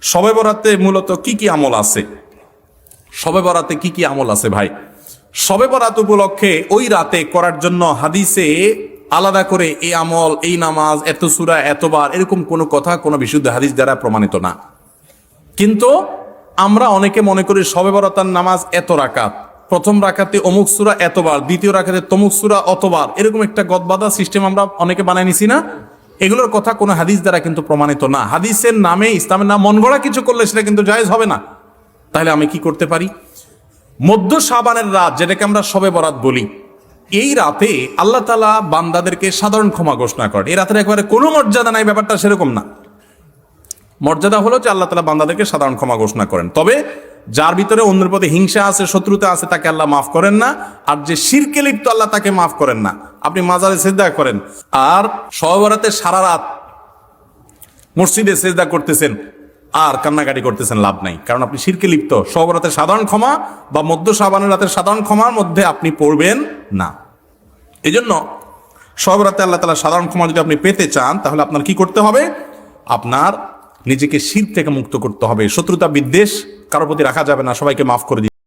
শবে বরাতে মূলত কি কি আমল আছে? শবে বরাতে কি কি আমল আছে ভাই? শবে বরাত উপলক্ষে ওই রাতে করার জন্য হাদিসে আলাদা করে এই আমল, এই নামাজ, এত সূরা, এতবার, এরকম কোনো কথা কোনো বিশুদ্ধ হাদিস দ্বারা প্রমাণিত না। কিন্তু আমরা অনেকে মনে করি শবে বরাতের নামাজ এত রাকাত, প্রথম রাকাতে অমুক সূরা এতবার, দ্বিতীয় রাকাতে তমুক সূরা অতবার, এরকম একটা গদবাদা সিস্টেম আমরা অনেকে বানাই নিছি না? এগুলোর কথা কোনো হাদিস দ্বারা কিন্তু প্রমাণিত না। হাদিসের নামে, ইসলামের নাম মন গড়া কিছু করলে সেটা কিন্তু জায়েজ হবে না। তাহলে আমি কি করতে পারি? মধ্য শাবানের রাত, যেটাকে আমরা শবে বরাত বলি, এই রাতে আল্লাহ তাআলা বান্দাদেরকে সাধারণ ক্ষমা ঘোষণা করেন। এই রাতের একেবারে কোনো মর্যাদা নাই, ব্যাপারটা সেরকম না। মর্যাদা হলো যে আল্লাহ তাআলা বান্দাদেরকে সাধারণ ক্ষমা ঘোষণা করেন। তবে যার ভিতরে অন্যের প্রতি হিংসা আছে, শত্রুতা আছে, তাকে আল্লাহ মাফ করেন না। আর যে শিরকে লিপ্ত, আল্লাহ তাকে মাফ করেন না। আপনি মাজারে সিজদা করেন আর শবে বরাতে সারা রাত মসজিদে সিজদা করতেছেন আর কান্নাকাটি করতেছেন, লাভ নাই, কারণ আপনি শিরকে লিপ্ত। শবে বরাতের সাধারণ ক্ষমা বা মধ্য শাবানের রাতের সাধারণ ক্ষমার মধ্যে আপনি পড়বেন না। এই জন্য শবে বরাতে আল্লাহ তাআলা সাধারণ ক্ষমা যদি আপনি পেতে চান, তাহলে আপনার কি করতে হবে? আপনার নিজেকে শিরক থেকে মুক্ত করতে হবে। শত্রুতা বিদ্বেষ কারোর প্রতি রাখা যাবে না, সবাইকে মাফ করে দিতে